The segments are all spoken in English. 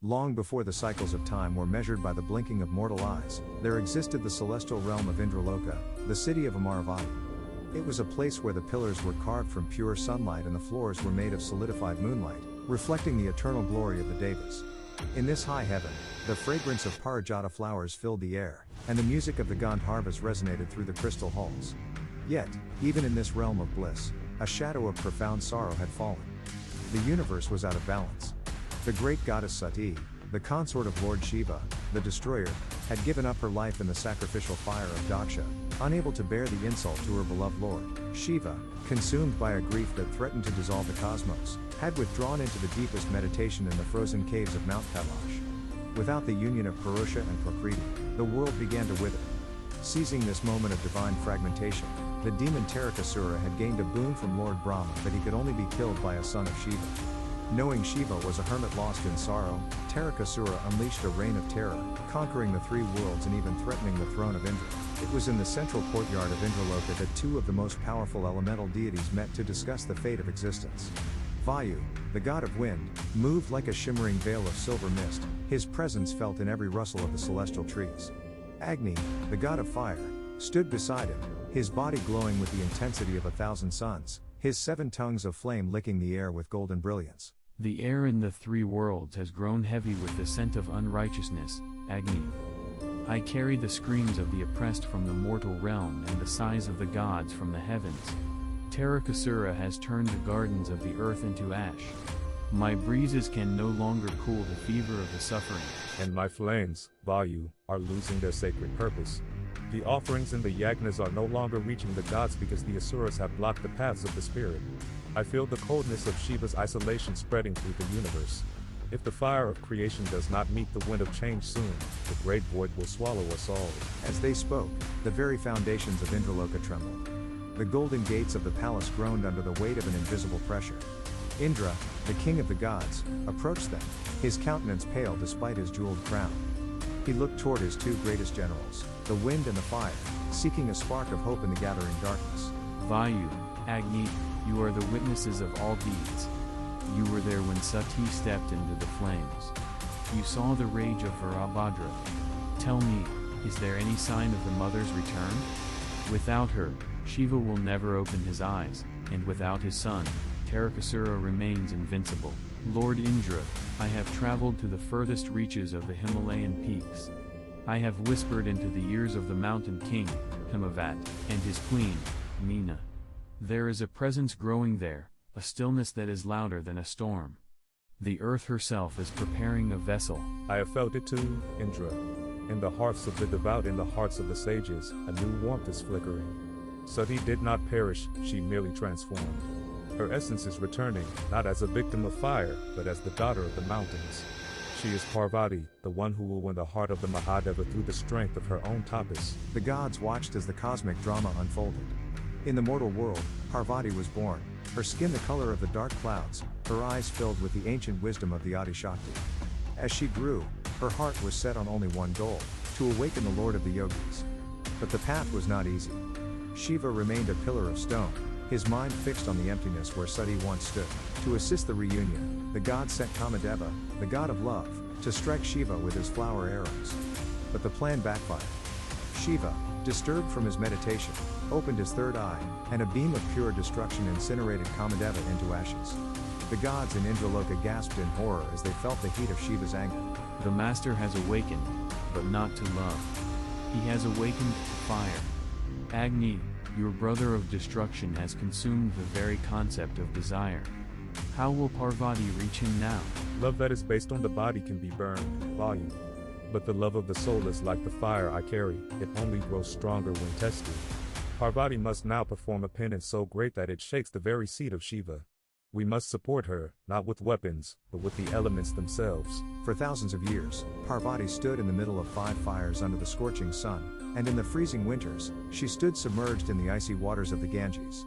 Long before the cycles of time were measured by the blinking of mortal eyes, there existed the celestial realm of Indraloka, the city of Parvati. It was a place where the pillars were carved from pure sunlight and the floors were made of solidified moonlight, reflecting the eternal glory of the Devas. In this high heaven, the fragrance of Parijata flowers filled the air, and the music of the Gandharvas resonated through the crystal halls. Yet, even in this realm of bliss, a shadow of profound sorrow had fallen. The universe was out of balance. The great goddess Sati, the consort of Lord Shiva, the destroyer, had given up her life in the sacrificial fire of Daksha, unable to bear the insult to her beloved Lord. Shiva, consumed by a grief that threatened to dissolve the cosmos, had withdrawn into the deepest meditation in the frozen caves of Mount Kailash. Without the union of Purusha and Prakriti, the world began to wither. Seizing this moment of divine fragmentation, the demon Tarakasura had gained a boon from Lord Brahma that he could only be killed by a son of Shiva. Knowing Shiva was a hermit lost in sorrow, Tarakasura unleashed a reign of terror, conquering the three worlds and even threatening the throne of Indra. It was in the central courtyard of Indraloka that two of the most powerful elemental deities met to discuss the fate of existence. Vayu, the god of wind, moved like a shimmering veil of silver mist, his presence felt in every rustle of the celestial trees. Agni, the god of fire, stood beside him, his body glowing with the intensity of 1,000 suns, his 7 tongues of flame licking the air with golden brilliance. The air in the three worlds has grown heavy with the scent of unrighteousness, Agni. I carry the screams of the oppressed from the mortal realm and the sighs of the gods from the heavens. Tarakasura has turned the gardens of the earth into ash. My breezes can no longer cool the fever of the suffering. And my flames, Vayu, are losing their sacred purpose. The offerings in the yagnas are no longer reaching the gods because the asuras have blocked the paths of the spirit. I feel the coldness of Shiva's isolation spreading through the universe. If the fire of creation does not meet the wind of change soon, the great void will swallow us all. As they spoke, the very foundations of Indraloka trembled. The golden gates of the palace groaned under the weight of an invisible pressure. Indra, the king of the gods, approached them, his countenance pale despite his jeweled crown. He looked toward his 2 greatest generals, the wind and the fire, seeking a spark of hope in the gathering darkness. Vayu, Agni, you are the witnesses of all deeds. You were there when Sati stepped into the flames. You saw the rage of Virabhadra. Tell me, is there any sign of the mother's return? Without her, Shiva will never open his eyes, and without his son, Tarakasura remains invincible. Lord Indra, I have traveled to the furthest reaches of the Himalayan peaks. I have whispered into the ears of the mountain king, Himavat, and his queen, Meena. There is a presence growing there, a stillness that is louder than a storm. The earth herself is preparing a vessel. I have felt it too, Indra. In the hearts of the devout, in the hearts of the sages, a new warmth is flickering. Sati did not perish, she merely transformed. Her essence is returning, not as a victim of fire, but as the daughter of the mountains. She is Parvati, the one who will win the heart of the Mahadeva through the strength of her own tapas. The gods watched as the cosmic drama unfolded. In the mortal world, Parvati was born, her skin the color of the dark clouds, her eyes filled with the ancient wisdom of the Adi Shakti. As she grew, her heart was set on only one goal, to awaken the Lord of the Yogis. But the path was not easy. Shiva remained a pillar of stone, his mind fixed on the emptiness where Sati once stood. To assist the reunion, the god sent Kamadeva, the god of love, to strike Shiva with his flower arrows. But the plan backfired. Shiva, disturbed from his meditation, opened his third eye, and a beam of pure destruction incinerated Kamadeva into ashes. The gods in Indraloka gasped in horror as they felt the heat of Shiva's anger. The master has awakened, but not to love. He has awakened to fire. Agni, your brother of destruction has consumed the very concept of desire. How will Parvati reach him now? Love that is based on the body can be burned, Vayu. But the love of the soul is like the fire I carry, it only grows stronger when tested. Parvati must now perform a penance so great that it shakes the very seat of Shiva. We must support her, not with weapons, but with the elements themselves. For thousands of years, Parvati stood in the middle of 5 fires under the scorching sun, and in the freezing winters, she stood submerged in the icy waters of the Ganges.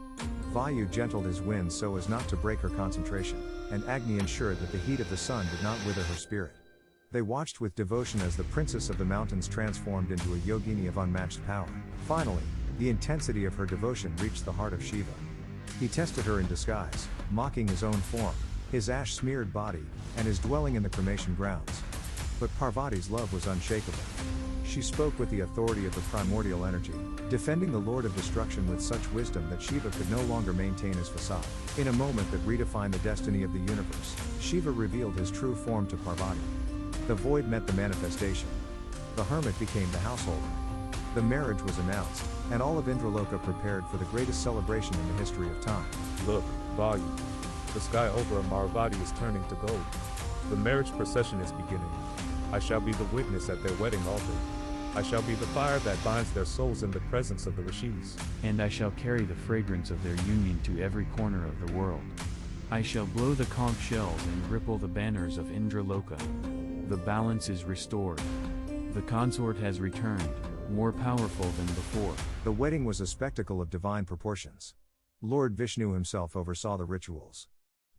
Vayu gentled his winds so as not to break her concentration, and Agni ensured that the heat of the sun did not wither her spirit. They watched with devotion as the princess of the mountains transformed into a yogini of unmatched power. Finally, the intensity of her devotion reached the heart of Shiva. He tested her in disguise, mocking his own form, his ash-smeared body, and his dwelling in the cremation grounds. But Parvati's love was unshakable. She spoke with the authority of the primordial energy, defending the Lord of Destruction with such wisdom that Shiva could no longer maintain his facade. In a moment that redefined the destiny of the universe, Shiva revealed his true form to Parvati. The void met the manifestation. The hermit became the householder. The marriage was announced, and all of Indraloka prepared for the greatest celebration in the history of time. Look, Vayu. The sky over Amaravati is turning to gold. The marriage procession is beginning. I shall be the witness at their wedding altar. I shall be the fire that binds their souls in the presence of the rishis. And I shall carry the fragrance of their union to every corner of the world. I shall blow the conch shells and ripple the banners of Indraloka. The balance is restored. The consort has returned, more powerful than before. The wedding was a spectacle of divine proportions. Lord Vishnu himself oversaw the rituals.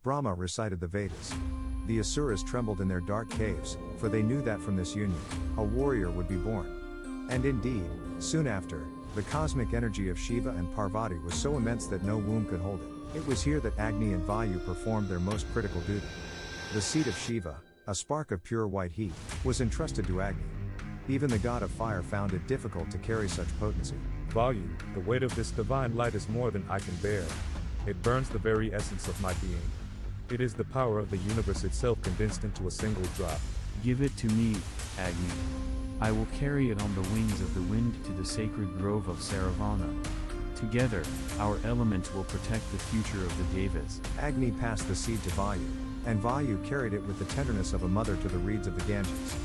Brahma recited the Vedas. The Asuras trembled in their dark caves, for they knew that from this union, a warrior would be born. And indeed, soon after, the cosmic energy of Shiva and Parvati was so immense that no womb could hold it. It was here that Agni and Vayu performed their most critical duty. The seed of Shiva, a spark of pure white heat, was entrusted to Agni. Even the god of fire found it difficult to carry such potency. Vayu, the weight of this divine light is more than I can bear. It burns the very essence of my being. It is the power of the universe itself condensed into a single drop. Give it to me, Agni. I will carry it on the wings of the wind to the sacred grove of Saravana. Together, our elements will protect the future of the Devas. Agni passed the seed to Vayu, and Vayu carried it with the tenderness of a mother to the reeds of the Ganges.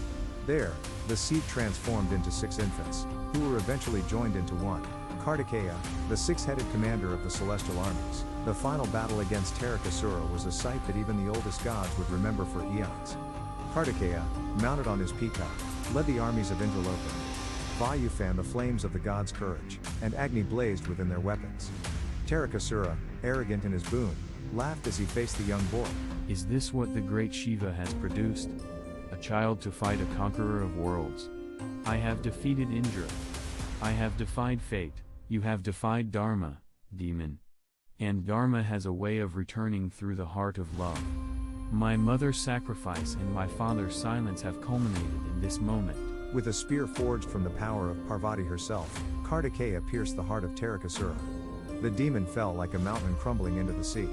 There, the seed transformed into 6 infants, who were eventually joined into one. Kartikeya, the 6-headed commander of the celestial armies. The final battle against Tarakasura was a sight that even the oldest gods would remember for eons. Kartikeya, mounted on his peacock, led the armies of Indraloka. Vayu fanned the flames of the gods' courage, and Agni blazed within their weapons. Tarakasura, arrogant in his boon, laughed as he faced the young boy. Is this what the great Shiva has produced? A child to fight a conqueror of worlds. I have defeated Indra. I have defied fate. You have defied Dharma, demon. And Dharma has a way of returning through the heart of love. My mother's sacrifice and my father's silence have culminated in this moment. With a spear forged from the power of Parvati herself, Kartikeya pierced the heart of Tarakasura. The demon fell like a mountain crumbling into the sea.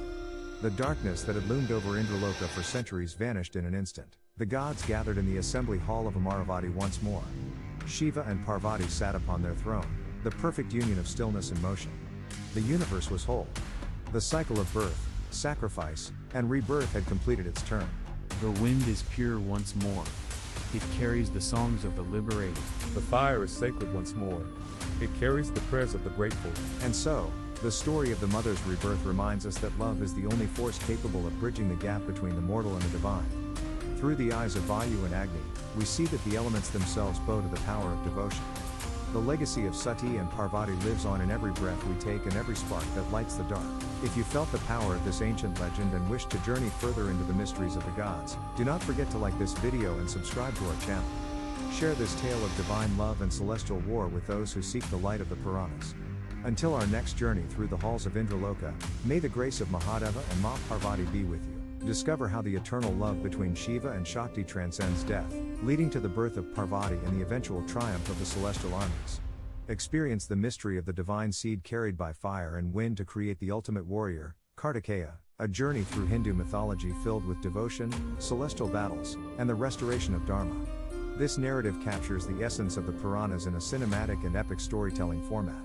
The darkness that had loomed over Indraloka for centuries vanished in an instant. The gods gathered in the assembly hall of Amaravati once more. Shiva and Parvati sat upon their throne, the perfect union of stillness and motion. The universe was whole. The cycle of birth, sacrifice, and rebirth had completed its turn. The wind is pure once more. It carries the songs of the liberated. The fire is sacred once more. It carries the prayers of the grateful. And so, the story of the mother's rebirth reminds us that love is the only force capable of bridging the gap between the mortal and the divine. Through the eyes of Vayu and Agni, we see that the elements themselves bow to the power of devotion. The legacy of Sati and Parvati lives on in every breath we take and every spark that lights the dark. If you felt the power of this ancient legend and wish to journey further into the mysteries of the gods, do not forget to like this video and subscribe to our channel. Share this tale of divine love and celestial war with those who seek the light of the Puranas. Until our next journey through the halls of Indraloka, may the grace of Mahadeva and Ma Parvati be with you. Discover how the eternal love between Shiva and Shakti transcends death, leading to the birth of Parvati and the eventual triumph of the celestial armies. Experience the mystery of the divine seed carried by fire and wind to create the ultimate warrior, Kartikeya, a journey through Hindu mythology filled with devotion, celestial battles, and the restoration of Dharma. This narrative captures the essence of the Puranas in a cinematic and epic storytelling format.